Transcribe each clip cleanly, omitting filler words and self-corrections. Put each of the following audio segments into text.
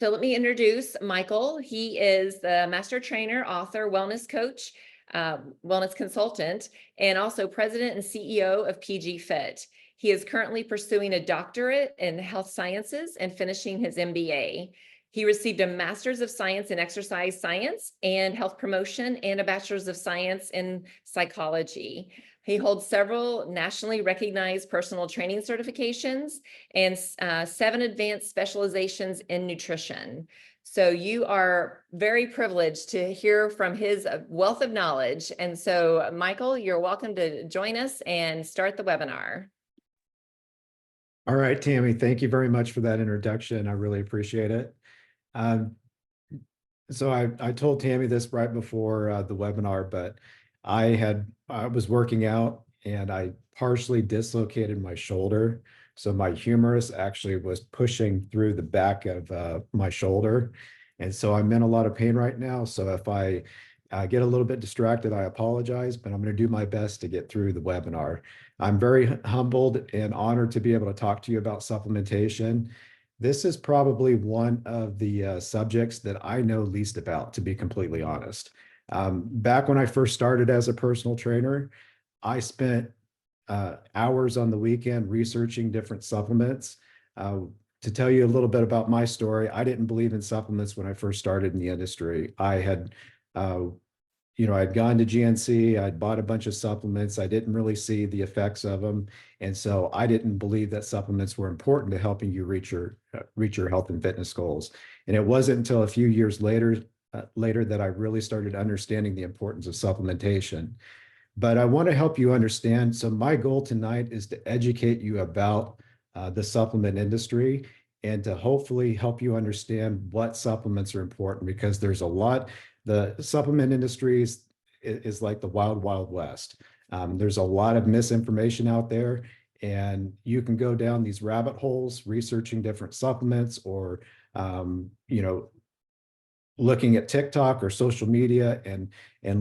So let me introduce Michael. He is the master trainer, author, wellness coach, wellness consultant, and also president and CEO of PG Fit. He is currently pursuing a doctorate in health sciences and finishing his MBA. He received a master's of science in exercise science and health promotion and a bachelor's of science in psychology. He holds several nationally recognized personal training certifications and 7 advanced specializations in nutrition. So you are very privileged to hear from his wealth of knowledge. And so, Michael, you're welcome to join us and start the webinar. All right, Tammy, thank you very much for that introduction. I really appreciate it. So I told Tammy this right before the webinar, but I was working out and I partially dislocated my shoulder. So my humerus actually was pushing through the back of my shoulder. And so I'm in a lot of pain right now. So if I get a little bit distracted, I apologize, but I'm going to do my best to get through the webinar. I'm very humbled and honored to be able to talk to you about supplementation. This is probably one of the subjects that I know least about, to be completely honest. Back when I first started as a personal trainer, I spent hours on the weekend researching different supplements. To tell you a little bit about my story, I didn't believe in supplements when I first started in the industry. I had I'd gone to GNC, I'd bought a bunch of supplements. I didn't really see the effects of them. And so I didn't believe that supplements were important to helping you reach your health and fitness goals. And it wasn't until a few years later that I really started understanding the importance of supplementation. But I want to help you understand. So my goal tonight is to educate you about the supplement industry and to hopefully help you understand what supplements are important, because there's a lot. The supplement industry is like the wild, wild west. There's a lot of misinformation out there, and you can go down these rabbit holes researching different supplements or, looking at TikTok or social media and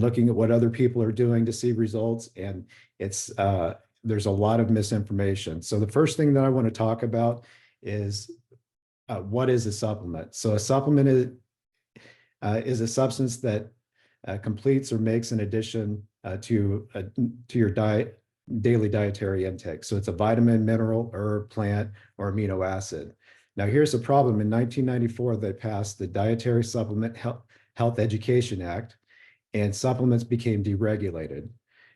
looking at what other people are doing to see results. And there's a lot of misinformation. So the first thing that I want to talk about is what is a supplement? So a supplement is a substance that completes or makes an addition to your daily dietary intake. So it's a vitamin, mineral, herb, plant, or amino acid. Now here's the problem. In 1994, they passed the Dietary Supplement Health Education Act, and supplements became deregulated.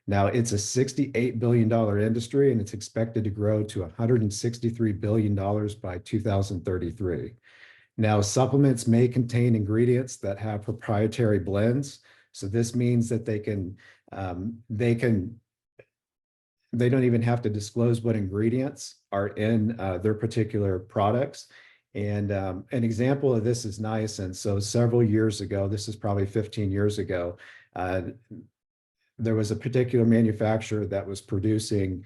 Now it's a $68 billion industry, and it's expected to grow to $163 billion by 2033. Now, supplements may contain ingredients that have proprietary blends. So this means that they don't even have to disclose what ingredients are in their particular products. And an example of this is niacin. So several years ago, this is probably 15 years ago, there was a particular manufacturer that was producing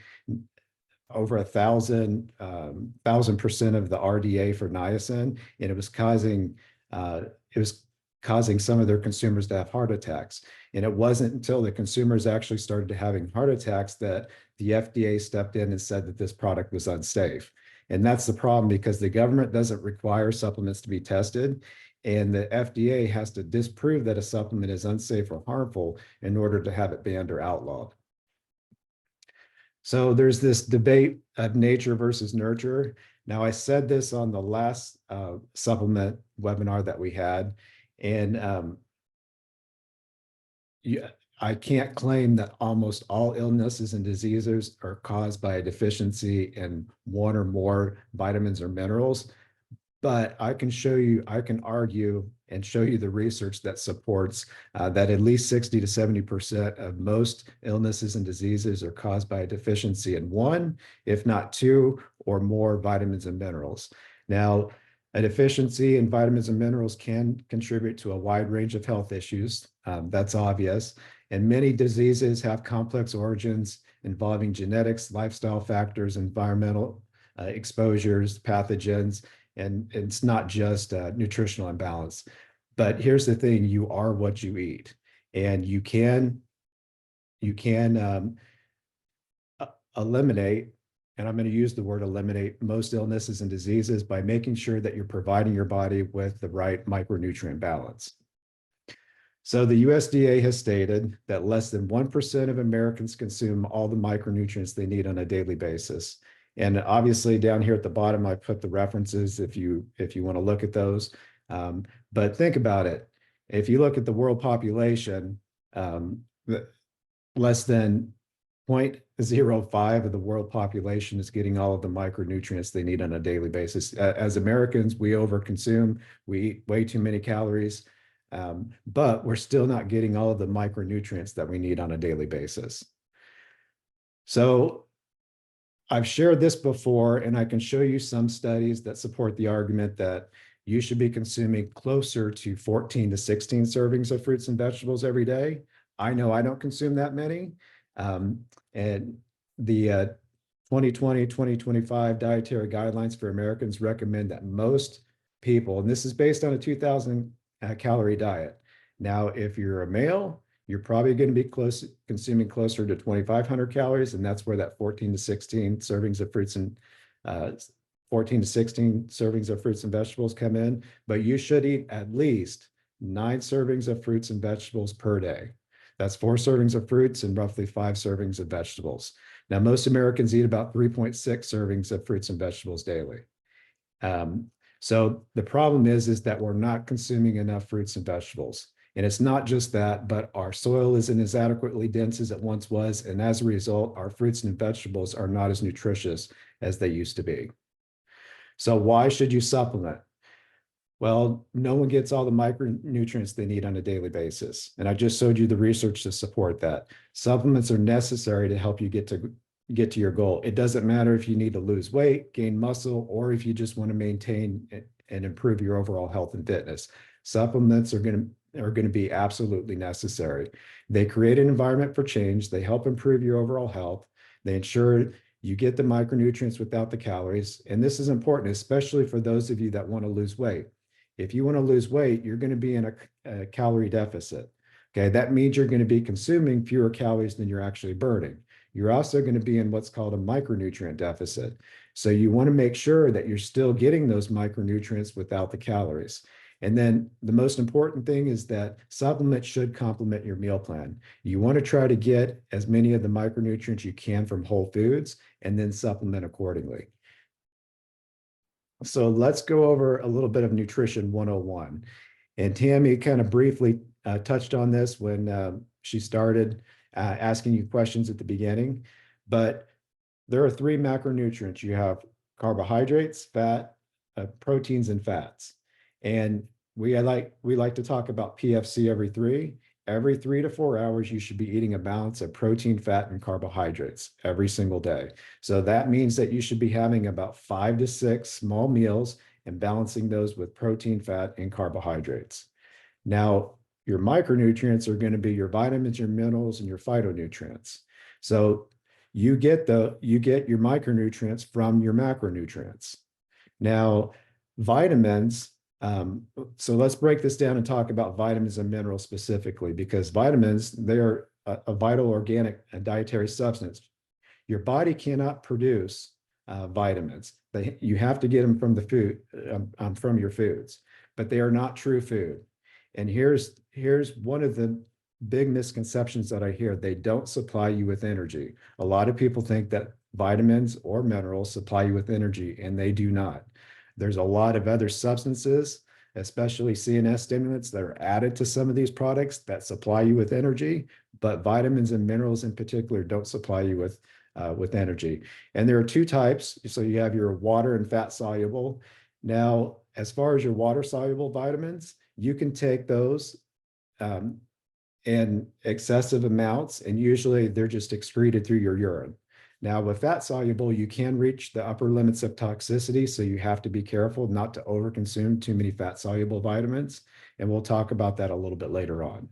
over 1,000% of the RDA for niacin, and it was causing some of their consumers to have heart attacks. And it wasn't until the consumers actually started having heart attacks that the FDA stepped in and said that this product was unsafe. And that's the problem, because the government doesn't require supplements to be tested, and the FDA has to disprove that a supplement is unsafe or harmful in order to have it banned or outlawed. So there's this debate of nature versus nurture. Now, I said this on the last supplement webinar that we had, and I can't claim that almost all illnesses and diseases are caused by a deficiency in one or more vitamins or minerals. But I can argue and show you the research that supports that at least 60 to 70% of most illnesses and diseases are caused by a deficiency in one, if not two or more vitamins and minerals. Now, a deficiency in vitamins and minerals can contribute to a wide range of health issues. That's obvious. And many diseases have complex origins involving genetics, lifestyle factors, environmental exposures, pathogens, and it's not just nutritional imbalance. But here's the thing: you are what you eat, and you can eliminate and I'm going to use the word eliminate most illnesses and diseases by making sure that you're providing your body with the right micronutrient balance. So the USDA has stated that less than 1% of Americans consume all the micronutrients they need on a daily basis. And obviously down here at the bottom, I put the references if you want to look at those. But think about it. If you look at the world population, less than 0.05 of the world population is getting all of the micronutrients they need on a daily basis. As Americans, we overconsume, we eat way too many calories, but we're still not getting all of the micronutrients that we need on a daily basis. So I've shared this before, and I can show you some studies that support the argument that you should be consuming closer to 14 to 16 servings of fruits and vegetables every day. I know I don't consume that many. And the 2020-2025 dietary guidelines for Americans recommend that most people, and this is based on a 2,000 calorie diet. Now, if you're a male, you're probably going to be consuming closer to 2,500 calories, and that's where that 14 to 16 servings of fruits and 14 to 16 servings of fruits and vegetables come in. But you should eat at least 9 servings of fruits and vegetables per day. That's 4 servings of fruits and roughly 5 servings of vegetables. Now, most Americans eat about 3.6 servings of fruits and vegetables daily. So the problem is that we're not consuming enough fruits and vegetables. And it's not just that, but our soil isn't as adequately dense as it once was. And as a result, our fruits and vegetables are not as nutritious as they used to be. So why should you supplement? Well, no one gets all the micronutrients they need on a daily basis. And I just showed you the research to support that. Supplements are necessary to help you get to your goal. It doesn't matter if you need to lose weight, gain muscle, or if you just want to maintain and improve your overall health and fitness. Supplements are going to be absolutely necessary. They create an environment for change. They help improve your overall health. They ensure you get the micronutrients without the calories. And this is important, especially for those of you that want to lose weight. If you want to lose weight, you're going to be in a calorie deficit. Okay, that means you're going to be consuming fewer calories than you're actually burning. You're also going to be in what's called a micronutrient deficit. So you want to make sure that you're still getting those micronutrients without the calories. And then the most important thing is that supplements should complement your meal plan. You want to try to get as many of the micronutrients you can from whole foods and then supplement accordingly. So let's go over a little bit of Nutrition 101. And Tammy kind of briefly touched on this when she started asking you questions at the beginning. But there are 3 macronutrients. You have carbohydrates, fat, proteins, and fats. And we like to talk about PFC every 3. Every 3 to 4 hours, you should be eating a balance of protein, fat, and carbohydrates every single day. So that means that you should be having about 5 to 6 small meals and balancing those with protein, fat, and carbohydrates. Now, your micronutrients are going to be your vitamins, your minerals, and your phytonutrients. So you get your micronutrients from your macronutrients. Now, vitamins, so let's break this down and talk about vitamins and minerals specifically, because vitamins, they are a vital organic and dietary substance. Your body cannot produce vitamins. You have to get them from the food, from your foods, but they are not true food. And here's one of the big misconceptions that I hear. They don't supply you with energy. A lot of people think that vitamins or minerals supply you with energy, and they do not. There's a lot of other substances, especially CNS stimulants, that are added to some of these products that supply you with energy, but vitamins and minerals in particular don't supply you with energy. And there are 2 types. So you have your water and fat soluble. Now, as far as your water soluble vitamins, you can take those in excessive amounts, and usually they're just excreted through your urine. Now, with fat soluble, you can reach the upper limits of toxicity, so you have to be careful not to overconsume too many fat soluble vitamins. And we'll talk about that a little bit later on.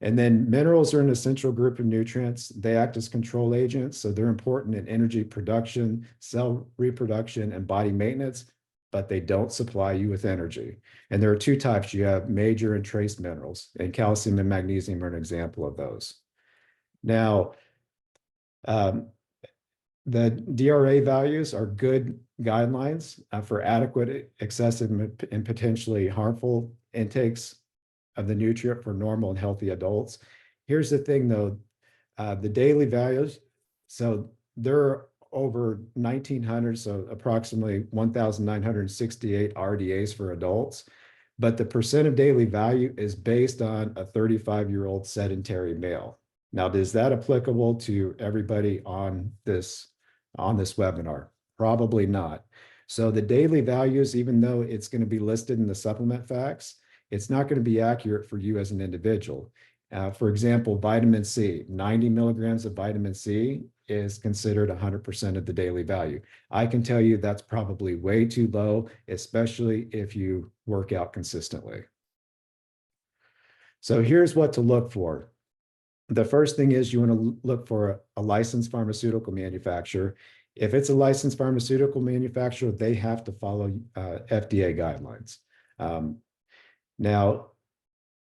And then minerals are an essential group of nutrients. They act as control agents, so they're important in energy production, cell reproduction, and body maintenance, but they don't supply you with energy. And there are 2 types. You have major and trace minerals, and calcium and magnesium are an example of those. Now, the DRA values are good guidelines for adequate, excessive, and potentially harmful intakes of the nutrient for normal and healthy adults. Here's the thing though, the daily values, so there are over 1,900, so approximately 1,968 RDAs for adults, but the percent of daily value is based on a 35-year-old sedentary male. Now, is that applicable to everybody on this webinar? Probably not. So the daily values, even though it's going to be listed in the supplement facts, it's not going to be accurate for you as an individual. For example, vitamin C, 90 milligrams of vitamin C is considered 100% of the daily value. I can tell you that's probably way too low, especially if you work out consistently. So here's what to look for. The first thing is you want to look for a licensed pharmaceutical manufacturer. If it's a licensed pharmaceutical manufacturer, they have to follow FDA guidelines. Now,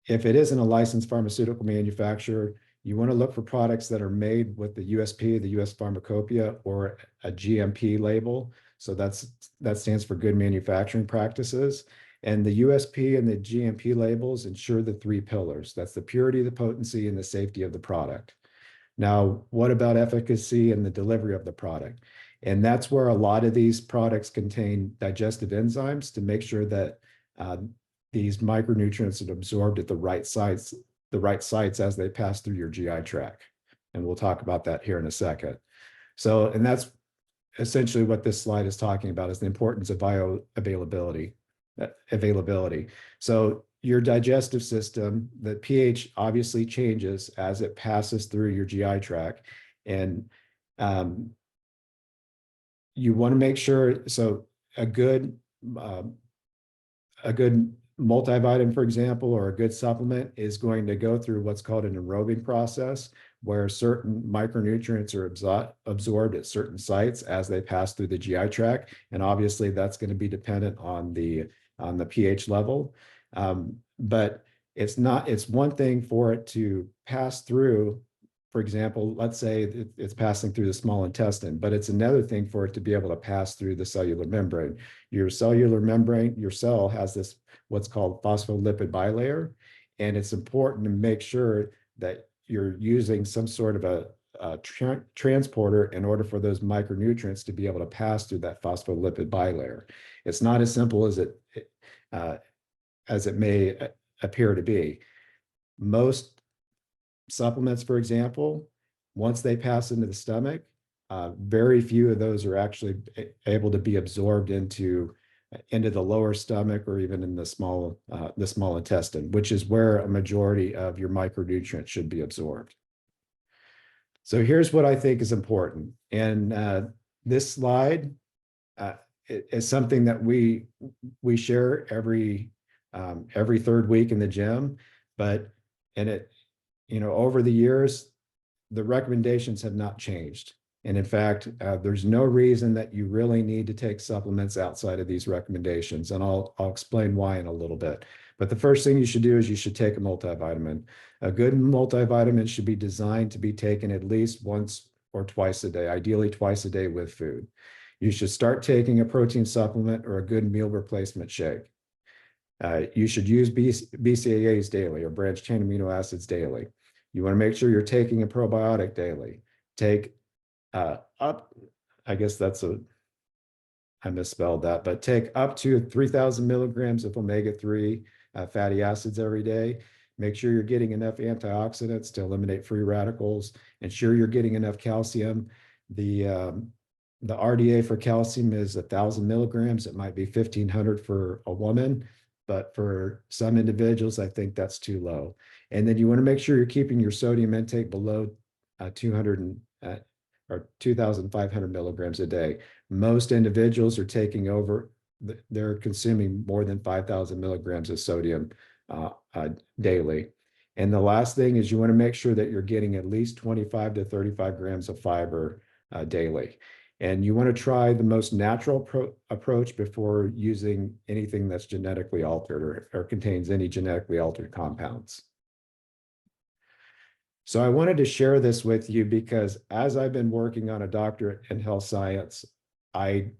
if it isn't a licensed pharmaceutical manufacturer, you want to look for products that are made with the USP, the US Pharmacopoeia, or a GMP label. So that stands for Good Manufacturing Practices. And the USP and the GMP labels ensure the three pillars. That's the purity, the potency, and the safety of the product. Now, what about efficacy and the delivery of the product? And that's where a lot of these products contain digestive enzymes to make sure that these micronutrients are absorbed at the right sites as they pass through your GI tract. And we'll talk about that here in a second. So, and that's essentially what this slide is talking about, is the importance of bioavailability. So your digestive system, the pH obviously changes as it passes through your GI tract. And you want to make sure, so a good multivitamin, for example, or a good supplement is going to go through what's called an aerobing process, where certain micronutrients are absorbed at certain sites as they pass through the GI tract. And obviously that's going to be dependent on the pH level. But it's one thing for it to pass through. For example, let's say it's passing through the small intestine, but it's another thing for it to be able to pass through the cellular membrane. Your cellular membrane, your cell has this what's called phospholipid bilayer, and it's important to make sure that you're using some sort of a transporter in order for those micronutrients to be able to pass through that phospholipid bilayer. It's not as simple as it may appear to be. Most supplements, for example, once they pass into the stomach, very few of those are actually able to be absorbed into the lower stomach or even in the small intestine, which is where a majority of your micronutrients should be absorbed. So here's what I think is important. And this slide is something that we share every third week in the gym, but over the years, the recommendations have not changed. And in fact, there's no reason that you really need to take supplements outside of these recommendations. And I'll explain why in a little bit. But the first thing you should do is you should take a multivitamin. A good multivitamin should be designed to be taken at least once or twice a day, ideally twice a day with food. You should start taking a protein supplement or a good meal replacement shake. You should use BCAAs daily, or branched chain amino acids daily. You want to make sure you're taking a probiotic daily. Take I misspelled that, but take up to 3,000 milligrams of omega-3 fatty acids every day. Make sure you're getting enough antioxidants to eliminate free radicals. Ensure you're getting enough calcium. The RDA for calcium is 1,000 milligrams. It might be 1,500 for a woman, but for some individuals, I think that's too low. And then you want to make sure you're keeping your sodium intake below 2,500 milligrams a day. Most individuals are they're consuming more than 5,000 milligrams of sodium daily. And the last thing is you want to make sure that you're getting at least 25 to 35 grams of fiber daily. And you want to try the most natural approach before using anything that's genetically altered or contains any genetically altered compounds. So I wanted to share this with you because as I've been working on a doctorate in health science, I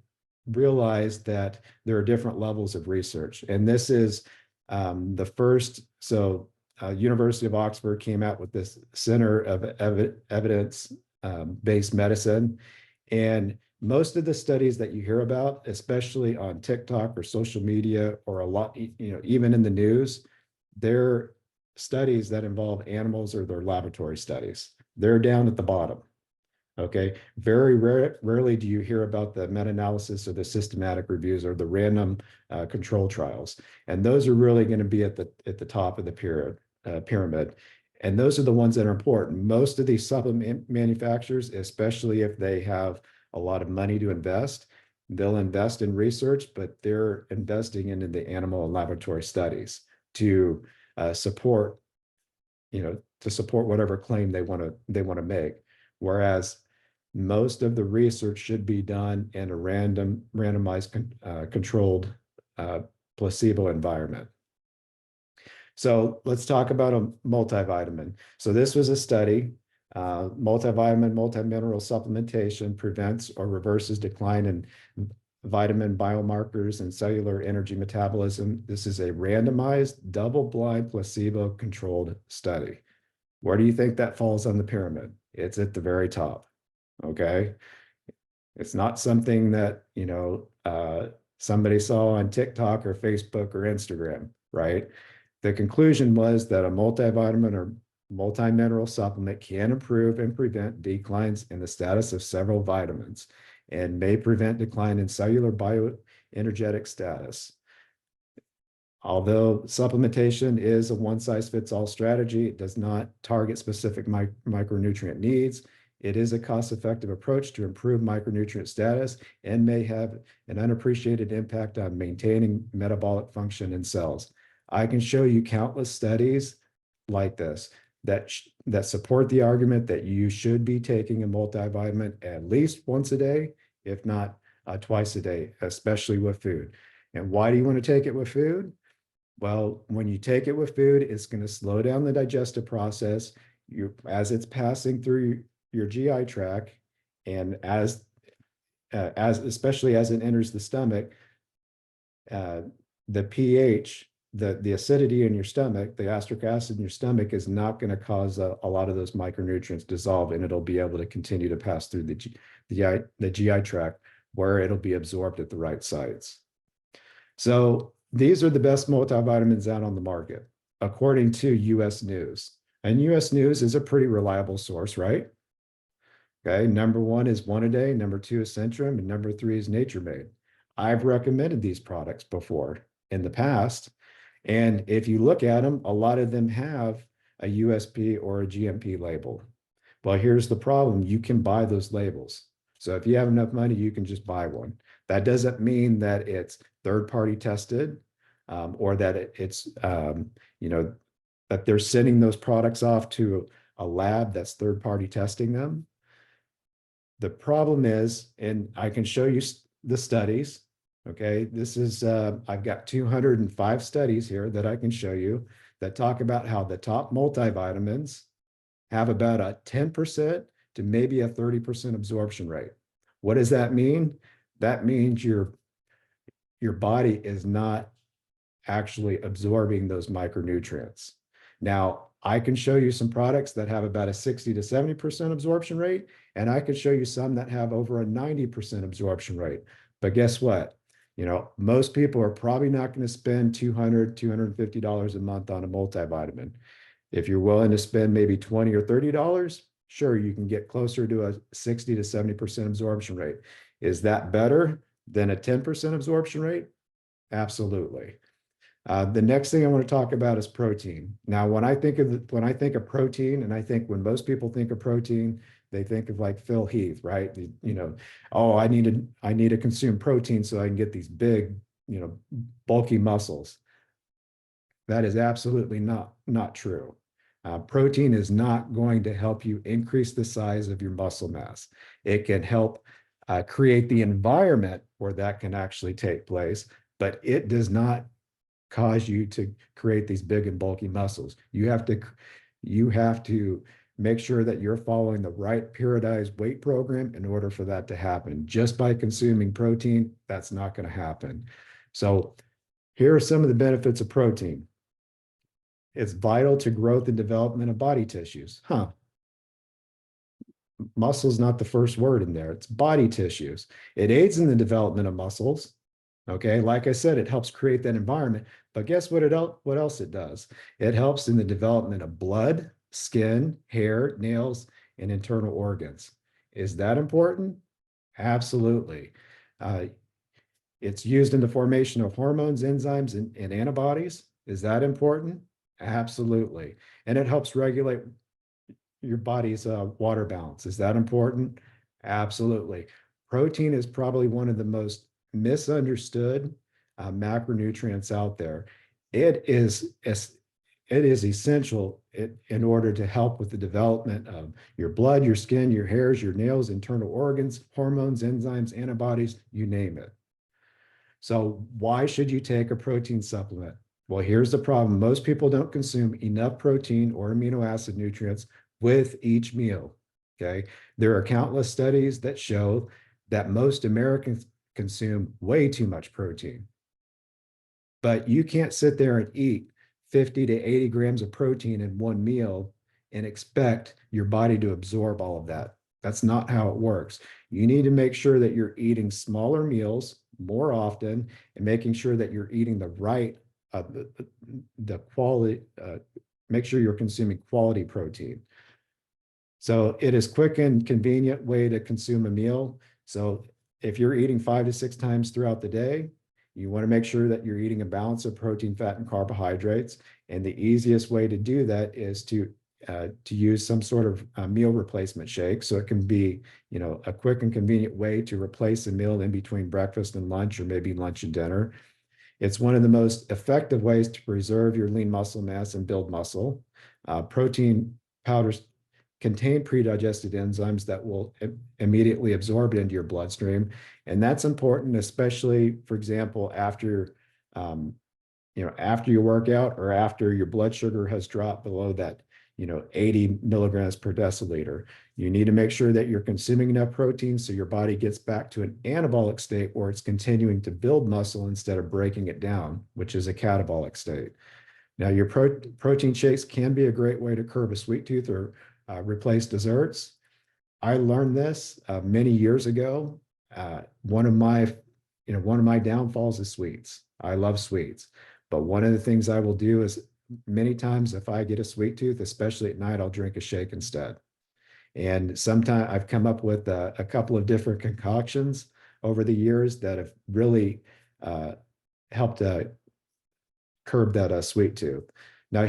realized that there are different levels of research. And this is the first, University of Oxford came out with this Center of Evidence-Based Medicine. And most of the studies that you hear about, especially on TikTok or social media or a lot, even in the news, they're studies that involve animals or their laboratory studies. They're down at the bottom. Okay, very rarely do you hear about the meta-analysis or the systematic reviews or the random control trials, and those are really going to be at the top of the pyramid. And those are the ones that are important. Most of these supplement manufacturers, especially if they have a lot of money to invest, they'll invest in research, but they're investing in the animal and laboratory studies to support, to support whatever claim they want to make. Whereas most of the research should be done in a randomized controlled placebo environment. So let's talk about a multivitamin. So this was a study, multivitamin, multimineral supplementation prevents or reverses decline in vitamin biomarkers and cellular energy metabolism. This is a randomized, double-blind, placebo-controlled study. Where do you think that falls on the pyramid? It's at the very top. Okay. It's not something that, somebody saw on TikTok or Facebook or Instagram, right? The conclusion was that a multivitamin or multimineral supplement can improve and prevent declines in the status of several vitamins and may prevent decline in cellular bioenergetic status. Although supplementation is a one-size-fits-all strategy, it does not target specific micronutrient needs. It is a cost-effective approach to improve micronutrient status and may have an unappreciated impact on maintaining metabolic function in cells. I can show you countless studies like this that support the argument that you should be taking a multivitamin at least once a day, if not twice a day, especially with food. And why do you want to take it with food? Well, when you take it with food, it's going to slow down the digestive process. As it's passing through your GI tract, and especially as it enters the stomach, the pH, the acidity in your stomach, the gastric acid in your stomach is not going to cause a lot of those micronutrients dissolve, and it'll be able to continue to pass through the GI tract where it'll be absorbed at the right sites. So these are the best multivitamins out on the market, according to US News. And US News is a pretty reliable source, right? Okay, number one is One A Day, number two is Centrum, and number three is Nature Made. I've recommended these products before in the past, and if you look at them, a lot of them have a USP or a GMP label. Well, here's the problem. You can buy those labels. So if you have enough money, you can just buy one. That doesn't mean that it's third-party tested or that it's, that they're sending those products off to a lab that's third-party testing them. The problem is, and I can show you the studies, okay? This is, I've got 205 studies here that I can show you that talk about how the top multivitamins have about a 10% to maybe a 30% absorption rate. What does that mean? That means your body is not actually absorbing those micronutrients. Now, I can show you some products that have about a 60 to 70% absorption rate, and I could show you some that have over a 90% absorption rate. But guess what? Most people are probably not going to spend $200, $250 a month on a multivitamin. If you're willing to spend maybe $20 or $30, sure, you can get closer to a 60 to 70% absorption rate. Is that better than a 10% absorption rate? Absolutely. The next thing I want to talk about is protein. Now, when I think of protein, and I think when most people think of protein, they think of like Phil Heath, right? Oh, I need to consume protein so I can get these big, bulky muscles. That is absolutely not true. Protein is not going to help you increase the size of your muscle mass. It can help create the environment where that can actually take place, but it does not cause you to create these big and bulky muscles. You have to make sure that you're following the right periodized weight program in order for that to happen. Just by consuming protein, that's not going to happen. So here are some of the benefits of protein. It's vital to growth and development of body tissues. Muscle's not the first word in there. It's body tissues. It aids in the development of muscles. Okay, like I said, it helps create that environment. But guess what what else it does? It helps in the development of blood, skin, hair, nails, and internal organs. Is that important? Absolutely. It's used in the formation of hormones, enzymes, and antibodies. Is that important? Absolutely. And it helps regulate your body's water balance. Is that important? Absolutely. Protein is probably one of the most misunderstood macronutrients out there. It is essential in order to help with the development of your blood, your skin, your hairs, your nails, internal organs, hormones, enzymes, antibodies, you name it. So why should you take a protein supplement? Well, here's the problem. Most people don't consume enough protein or amino acid nutrients with each meal. Okay. There are countless studies that show that most Americans consume way too much protein. But you can't sit there and eat 50 to 80 grams of protein in one meal and expect your body to absorb all of that. That's not how it works. You need to make sure that you're eating smaller meals more often and making sure that you're eating the right, the quality, make sure you're consuming quality protein. So it is quick and convenient way to consume a meal. So if you're eating 5 to 6 times throughout the day, you want to make sure that you're eating a balance of protein, fat, and carbohydrates. And the easiest way to do that is to use some sort of meal replacement shake. So it can be, a quick and convenient way to replace a meal in between breakfast and lunch, or maybe lunch and dinner. It's one of the most effective ways to preserve your lean muscle mass and build muscle. Protein powders contain pre-digested enzymes that will immediately absorb it into your bloodstream. And that's important, especially, for example, after your workout or after your blood sugar has dropped below that, 80 milligrams per deciliter. You need to make sure that you're consuming enough protein so your body gets back to an anabolic state where it's continuing to build muscle instead of breaking it down, which is a catabolic state. Now, your protein shakes can be a great way to curb a sweet tooth or replace desserts. I learned this many years ago. One of my downfalls is sweets. I love sweets, but one of the things I will do is many times if I get a sweet tooth, especially at night, I'll drink a shake instead. And sometimes I've come up with a couple of different concoctions over the years that have really helped curb that sweet tooth. Now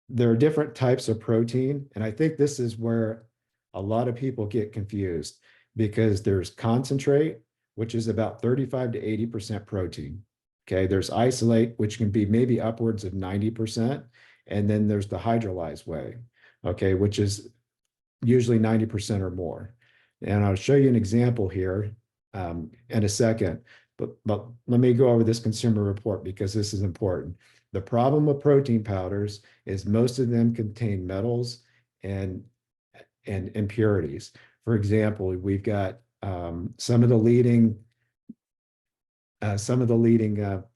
there are different types of protein, and I think this is where a lot of people get confused, because there's concentrate, which is about 35 to 80% protein. Okay, there's isolate, which can be maybe upwards of 90%, and then there's the hydrolyzed whey, okay, which is usually 90% or more. And I'll show you an example here in a second, but let me go over this consumer report because this is important. The problem with protein powders is most of them contain metals and impurities. For example, we've got some of the leading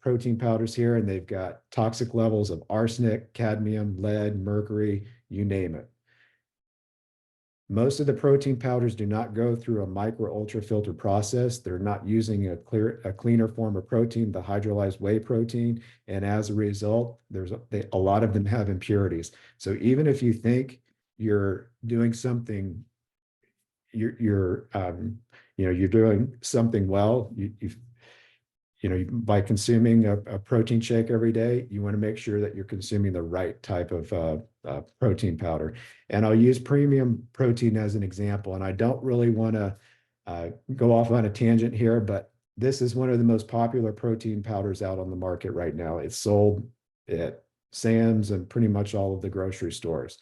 protein powders here, and they've got toxic levels of arsenic, cadmium, lead, mercury, you name it. Most of the protein powders do not go through a micro ultrafilter process. They're not using a cleaner form of protein, the hydrolyzed whey protein. And as a result, a lot of them have impurities. So even if you think you're doing something, you're doing something well, by consuming a protein shake every day, you want to make sure that you're consuming the right type of protein powder. And I'll use premium protein as an example. And I don't really want to go off on a tangent here, but this is one of the most popular protein powders out on the market right now. It's sold at Sam's and pretty much all of the grocery stores.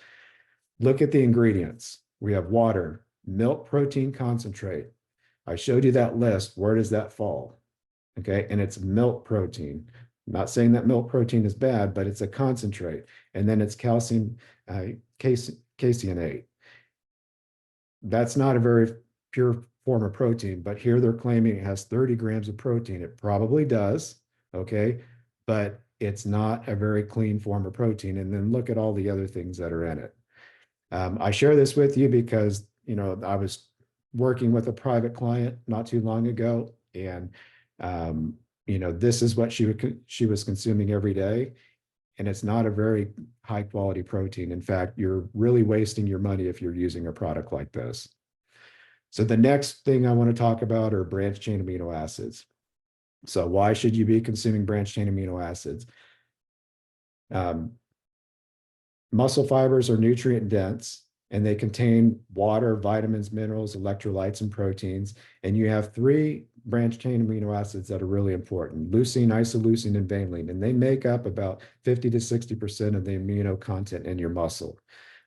Look at the ingredients. We have water, milk protein concentrate. I showed you that list. Where does that fall? Okay, and it's milk protein. I'm not saying that milk protein is bad, but it's a concentrate. And then it's casein casein 8. That's not a very pure form of protein, but here they're claiming it has 30 grams of protein. It probably does, okay? But it's not a very clean form of protein. And then look at all the other things that are in it. I share this with you because, I was working with a private client not too long ago, and, this is what she was consuming every day. And it's not a very high quality protein. In fact, you're really wasting your money if you're using a product like this. So the next thing I want to talk about are branched chain amino acids. So why should you be consuming branched chain amino acids? Muscle fibers are nutrient dense and they contain water, vitamins, minerals, electrolytes, and proteins. And you have 3 branched chain amino acids that are really important: leucine, isoleucine, and valine. And they make up about 50 to 60% of the amino content in your muscle.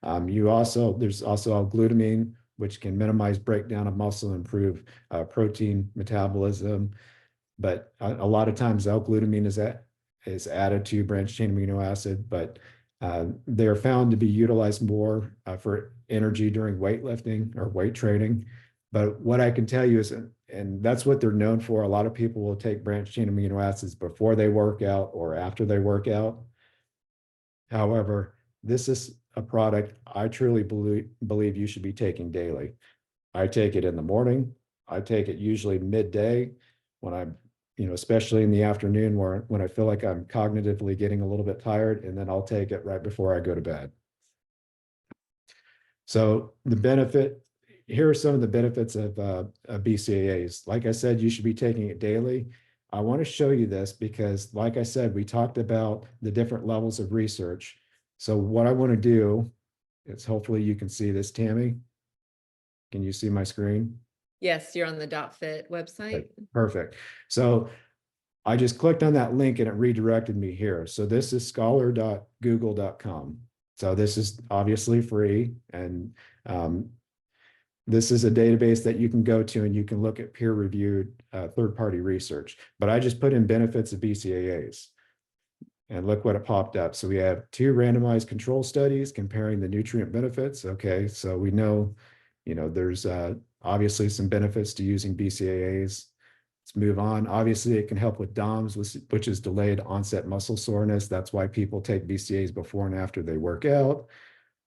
There's also L-glutamine, which can minimize breakdown of muscle, improve protein metabolism. But a lot of times L-glutamine is added to branched chain amino acid, but they're found to be utilized more for energy during weightlifting or weight training. But what I can tell you is, and that's what they're known for, a lot of people will take branched chain amino acids before they work out or after they work out. However, this is a product I truly believe you should be taking daily. I take it in the morning. I take it usually midday when I'm, especially in the afternoon when I feel like I'm cognitively getting a little bit tired, and then I'll take it right before I go to bed. So here are some of the benefits of BCAAs. Like I said, you should be taking it daily. I want to show you this because, like I said, we talked about the different levels of research. So what I want to do is, hopefully you can see this, Tammy. Can you see my screen? Yes, you're on the DotFit website. Okay, perfect. So I just clicked on that link and it redirected me here. So this is scholar.google.com. So this is obviously free, and this is a database that you can go to and you can look at peer-reviewed third-party research. But I just put in benefits of BCAAs, and look what it popped up. So we have 2 randomized control studies comparing the nutrient benefits. Okay, so we know, there's obviously some benefits to using BCAAs. Let's move on. Obviously, it can help with DOMS, which is delayed onset muscle soreness. That's why people take BCAAs before and after they work out.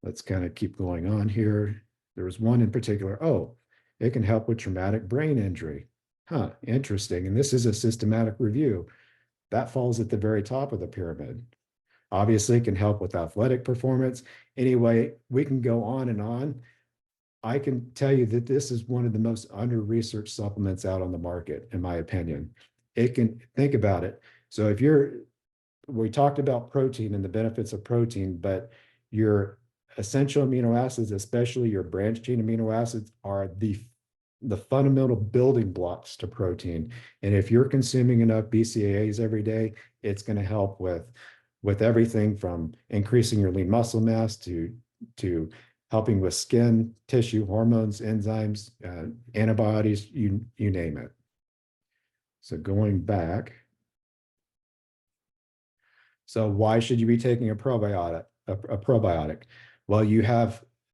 Let's kind of keep going on here. There was one in particular. Oh, it can help with traumatic brain injury. Huh, interesting. And this is a systematic review. That falls at the very top of the pyramid. Obviously, it can help with athletic performance. Anyway, we can go on and on. I can tell you that this is one of the most under-researched supplements out on the market, in my opinion. Think about it. So we talked about protein and the benefits of protein, but your essential amino acids, especially your branched chain amino acids, are the fundamental building blocks to protein. And if you're consuming enough BCAAs every day, it's going to help with everything from increasing your lean muscle mass to helping with skin, tissue, hormones, enzymes, antibodies, you name it. So going back. So why should you be taking a probiotic? Well, you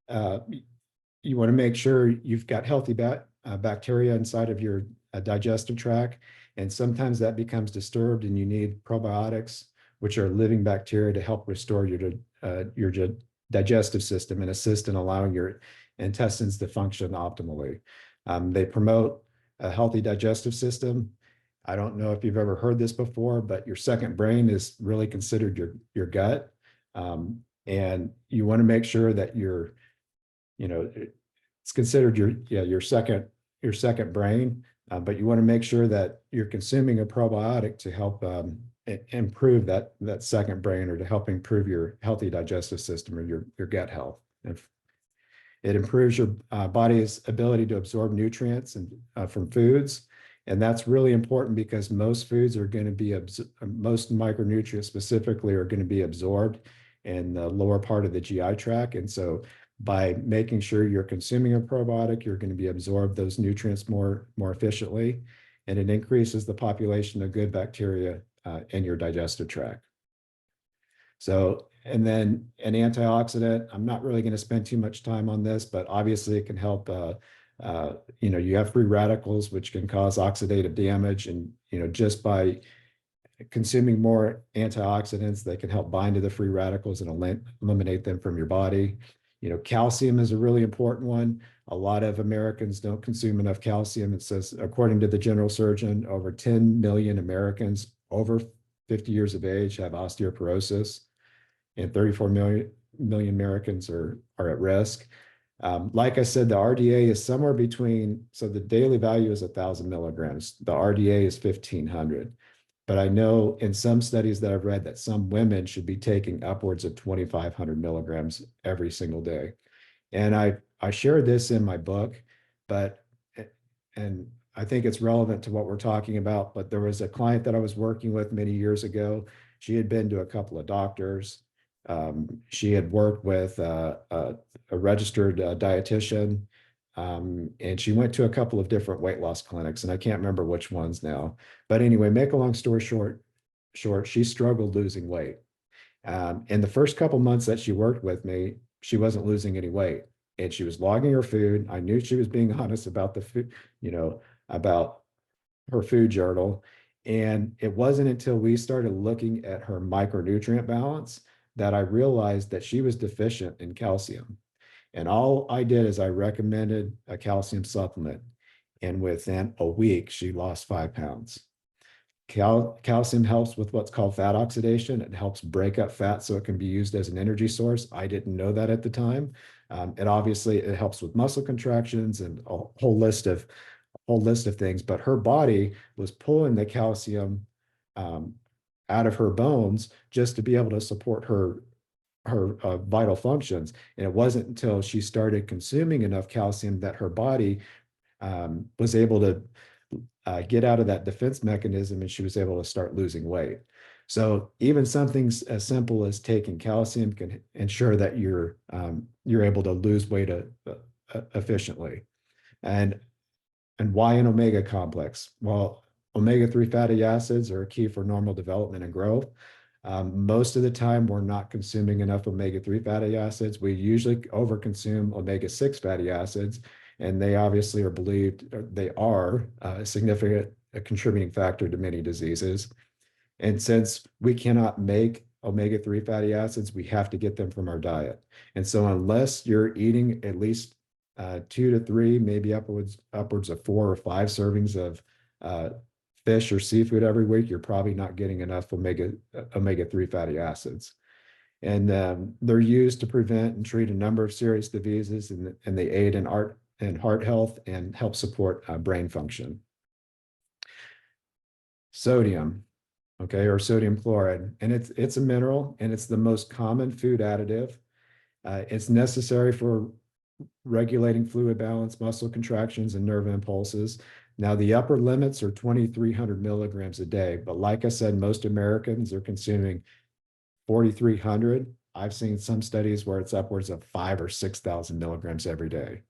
want to make sure you've got healthy bacteria inside of your digestive tract, and sometimes that becomes disturbed, and you need probiotics, which are living bacteria, to help restore your digestive system and assist in allowing your intestines to function optimally. They promote a healthy digestive system. I don't know if you've ever heard this before, but your second brain is really considered your gut. And you want to make sure that it's considered your second brain, but you want to make sure that you're consuming a probiotic to help improve that second brain, or to help improve your healthy digestive system or your gut health. It improves your body's ability to absorb nutrients from foods. And that's really important because most foods are going to be, most micronutrients specifically, are going to be absorbed in the lower part of the GI tract. And so by making sure you're consuming a probiotic, you're going to be absorb those nutrients more efficiently, and it increases the population of good bacteria in your digestive tract. So and then an antioxidant, I'm not really going to spend too much time on this, but obviously it can help. You have free radicals, which can cause oxidative damage. And, just by consuming more antioxidants, they can help bind to the free radicals and eliminate them from your body. Calcium is a really important one. A lot of Americans don't consume enough calcium. It says, according to the general surgeon, over 10 million Americans over 50 years of age have osteoporosis, and 34 million Americans are at risk. Like I said, the RDA is somewhere between, so the daily value is 1,000 milligrams. The RDA is 1,500. But I know in some studies that I've read that some women should be taking upwards of 2,500 milligrams every single day. And I shared this in my book, but, and I think it's relevant to what we're talking about, but there was a client that I was working with many years ago. She had been to a couple of doctors. She had worked with a registered dietitian, and she went to a couple of different weight loss clinics, and I can't remember which ones now. But anyway, make a long story short, she struggled losing weight. In the first couple months that she worked with me, she wasn't losing any weight, and she was logging her food. I knew she was being honest about the food, about her food journal. And it wasn't until we started looking at her micronutrient balance that I realized that she was deficient in calcium. And all I did is I recommended a calcium supplement. And within a week, she lost 5 pounds. Calcium helps with what's called fat oxidation. It helps break up fat so it can be used as an energy source. I didn't know that at the time. It helps with muscle contractions and a whole list of things. But her body was pulling the calcium out of her bones just to be able to support her vital functions. And it wasn't until she started consuming enough calcium that her body was able to get out of that defense mechanism, and she was able to start losing weight. So even something as simple as taking calcium can ensure that you're able to lose weight efficiently. And why an omega complex? Well, omega-3 fatty acids are key for normal development and growth. Most of the time, we're not consuming enough omega-3 fatty acids. We usually overconsume omega-6 fatty acids, and they obviously are believed, they are a significant contributing factor to many diseases. And since we cannot make omega-3 fatty acids, we have to get them from our diet. And so unless you're eating at least 2 to 3, maybe upwards of 4 or 5 servings of fish or seafood every week, you're probably not getting enough omega-3 fatty acids. And they're used to prevent and treat a number of serious diseases, and they aid in heart health and help support brain function. Sodium, okay, or sodium chloride, and it's a mineral, and it's the most common food additive. It's necessary for regulating fluid balance, muscle contractions, and nerve impulses. Now, the upper limits are 2,300 milligrams a day, but like I said, most Americans are consuming 4,300. I've seen some studies where it's upwards of 5,000 or 6,000 milligrams every day.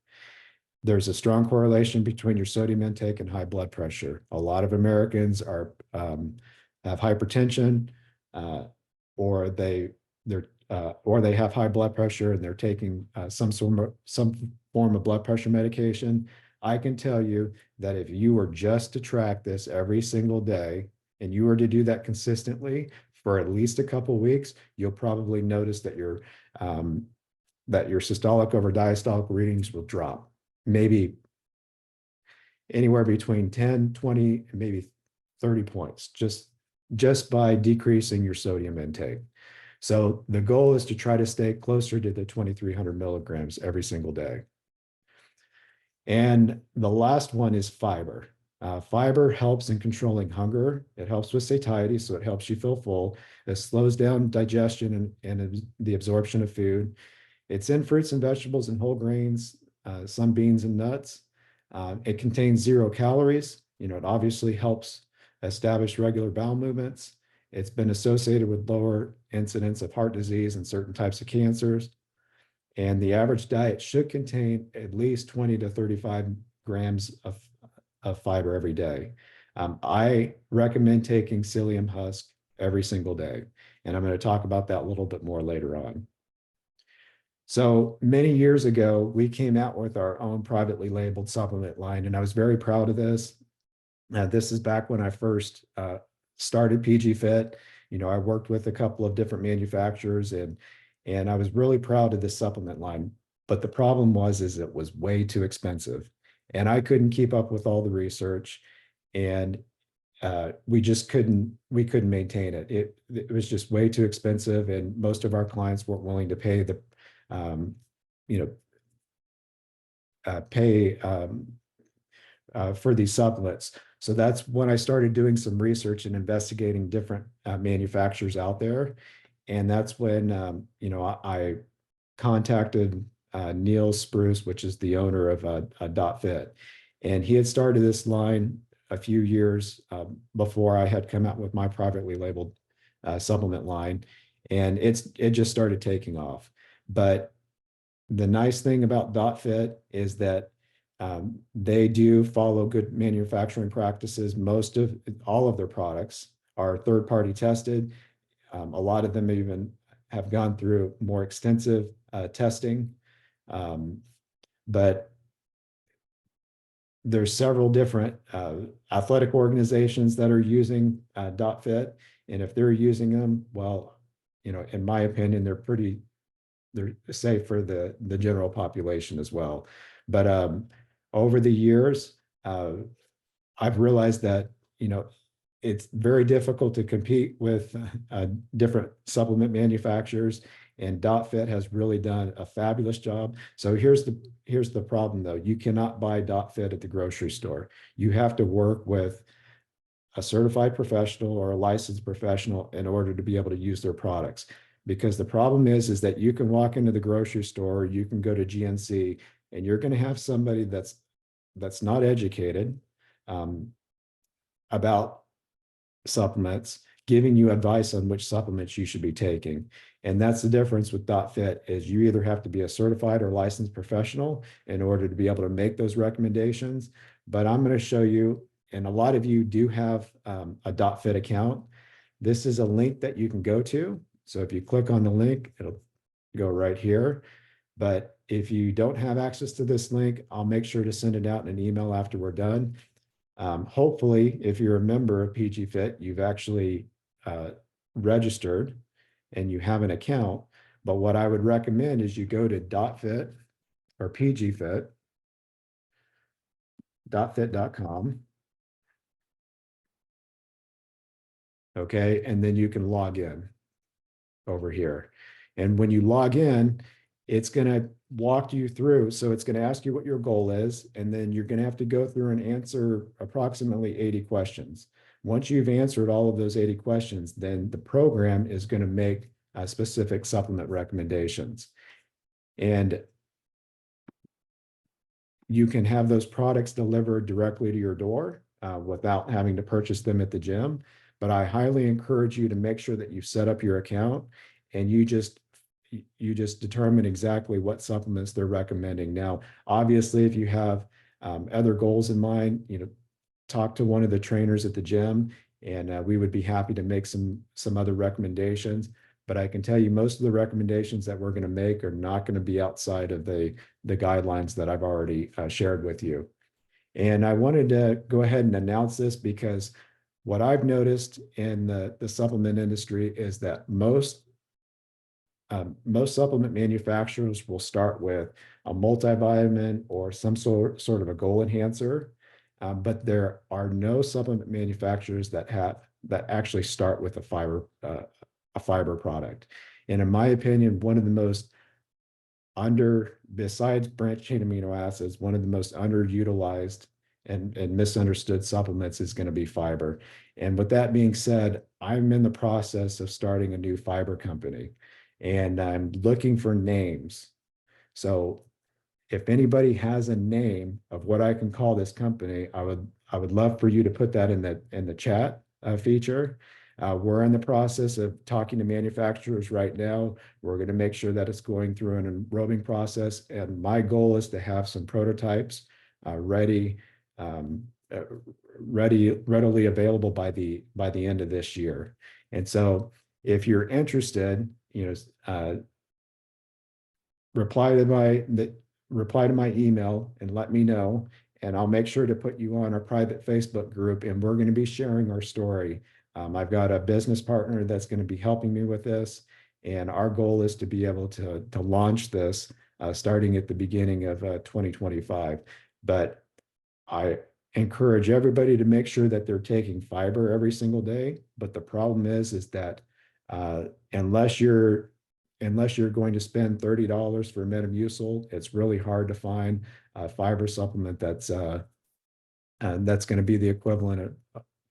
There's a strong correlation between your sodium intake and high blood pressure. A lot of Americans have hypertension, or they have high blood pressure and they're taking some form of blood pressure medication. I can tell you that if you were just to track this every single day, and you were to do that consistently for at least a couple of weeks, you'll probably notice that your systolic over diastolic readings will drop, maybe anywhere between 10, 20, and maybe 30 points, just by decreasing your sodium intake. So the goal is to try to stay closer to the 2,300 milligrams every single day. And the last one is fiber. Fiber helps in controlling hunger. It helps with satiety, so it helps you feel full. It slows down digestion and the absorption of food. It's in fruits and vegetables and whole grains, some beans and nuts. It contains 0 calories. It obviously helps establish regular bowel movements. It's been associated with lower incidence of heart disease and certain types of cancers. And the average diet should contain at least 20 to 35 grams of fiber every day. I recommend taking psyllium husk every single day. And I'm going to talk about that a little bit more later on. So many years ago, we came out with our own privately labeled supplement line, and I was very proud of this. This is back when I first started PG Fit. I worked with a couple of different manufacturers, and I was really proud of this supplement line. But the problem is it was way too expensive, and I couldn't keep up with all the research, and we couldn't maintain it. It was just way too expensive, and most of our clients weren't willing to pay the for these supplements. So that's when I started doing some research and investigating different manufacturers out there. And that's when, I contacted Neil Spruce, which is the owner of Dot Fit. And he had started this line a few years before I had come out with my privately labeled supplement line. And it just started taking off. But the nice thing about Dot Fit is that they do follow good manufacturing practices. All of their products are third-party tested. A lot of them even have gone through more extensive testing. But there's several different athletic organizations that are using Dot Fit. And if they're using them, well, in my opinion, they're safe for the general population as well. But over the years, I've realized that, it's very difficult to compete with different supplement manufacturers, and Dot Fit has really done a fabulous job. So here's the problem though. You cannot buy Dot Fit at the grocery store. You have to work with a certified professional or a licensed professional in order to be able to use their products. Because the problem is that you can walk into the grocery store, you can go to GNC, and you're going to have somebody that's not educated about supplements giving you advice on which supplements you should be taking. And that's the difference with Dot Fit, is you either have to be a certified or licensed professional in order to be able to make those recommendations. But I'm going to show you, and a lot of you do have a Dot Fit account. This is a link that you can go to. So if you click on the link, it'll go right here. But if you don't have access to this link, I'll make sure to send it out in an email after we're done. Hopefully, if you're a member of PG Fit, you've actually registered and you have an account. But what I would recommend is you go to Dot Fit or PG Fit, dotfit.com. Okay, and then you can log in over here. And when you log in, it's going to walk you through. So it's going to ask you what your goal is, and then you're going to have to go through and answer approximately 80 questions. Once you've answered all of those 80 questions, then the program is going to make specific supplement recommendations. And you can have those products delivered directly to your door without having to purchase them at the gym. But I highly encourage you to make sure that you set up your account and you just determine exactly what supplements they're recommending. Now, obviously, if you have other goals in mind, talk to one of the trainers at the gym, and we would be happy to make some other recommendations. But I can tell you, most of the recommendations that we're going to make are not going to be outside of the guidelines that I've already shared with you. And I wanted to go ahead and announce this because what I've noticed in the supplement industry is that most supplement manufacturers will start with a multivitamin or some sort of a goal enhancer, but there are no supplement manufacturers that actually start with a fiber product. And in my opinion, one of the most besides branched chain amino acids, one of the most underutilized and misunderstood supplements is going to be fiber. And with that being said, I'm in the process of starting a new fiber company, and I'm looking for names. So if anybody has a name of what I can call this company, I would love for you to put that in the chat feature. We're in the process of talking to manufacturers right now. We're going to make sure that it's going through an enrobing process, and my goal is to have some prototypes readily available by the end of this year. And so if you're interested, reply to my email and let me know, and I'll make sure to put you on our private Facebook group, and we're going to be sharing our story. I've got a business partner that's going to be helping me with this, and our goal is to be able to launch this starting at the beginning of 2025. But I encourage everybody to make sure that they're taking fiber every single day. But the problem is that unless you're going to spend $30 for Metamucil, it's really hard to find a fiber supplement that's going to be the equivalent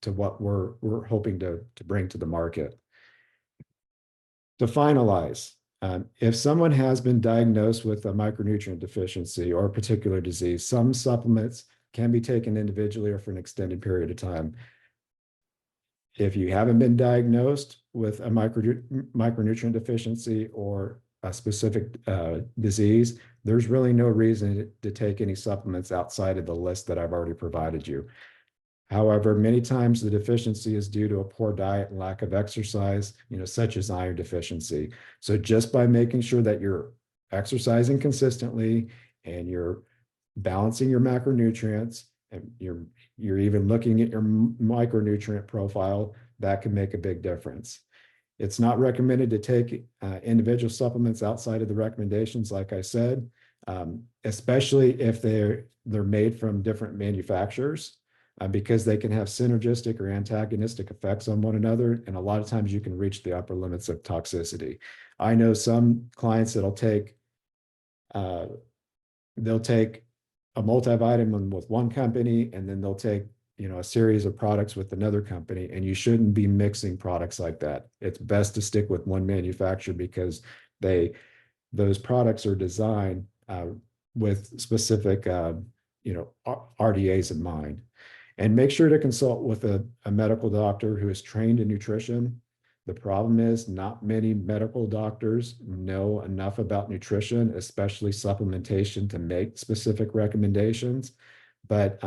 to what we're hoping to bring to the market. To finalize, if someone has been diagnosed with a micronutrient deficiency or a particular disease, some supplements can be taken individually or for an extended period of time. If you haven't been diagnosed with a micronutrient deficiency or a specific disease, there's really no reason to take any supplements outside of the list that I've already provided you. However, many times the deficiency is due to a poor diet and lack of exercise, such as iron deficiency. So just by making sure that you're exercising consistently and you're balancing your macronutrients, and you're even looking at your micronutrient profile, that can make a big difference. It's not recommended to take individual supplements outside of the recommendations, like I said, especially if they're made from different manufacturers, because they can have synergistic or antagonistic effects on one another. And a lot of times you can reach the upper limits of toxicity. I know some clients that'll take, they'll take a multivitamin with one company, and then they'll take, a series of products with another company, and you shouldn't be mixing products like that. It's best to stick with one manufacturer because those products are designed with specific, RDAs in mind. And make sure to consult with a medical doctor who is trained in nutrition. The problem is not many medical doctors know enough about nutrition, especially supplementation, to make specific recommendations. But,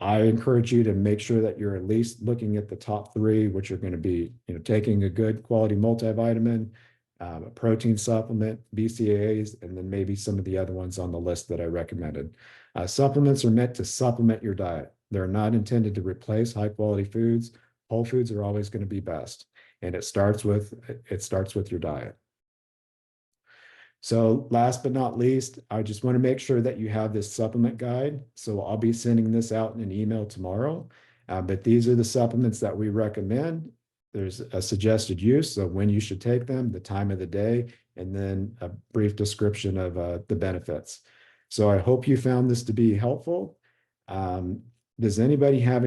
I encourage you to make sure that you're at least looking at the top three, which are going to be, taking a good quality multivitamin, a protein supplement, BCAAs, and then maybe some of the other ones on the list that I recommended. Supplements are meant to supplement your diet. They're not intended to replace high quality foods. Whole foods are always going to be best. And it starts with your diet. So last but not least, I just want to make sure that you have this supplement guide. So I'll be sending this out in an email tomorrow. But these are the supplements that we recommend. There's a suggested use, so when you should take them, the time of the day, and then a brief description of the benefits. So I hope you found this to be helpful. Does anybody have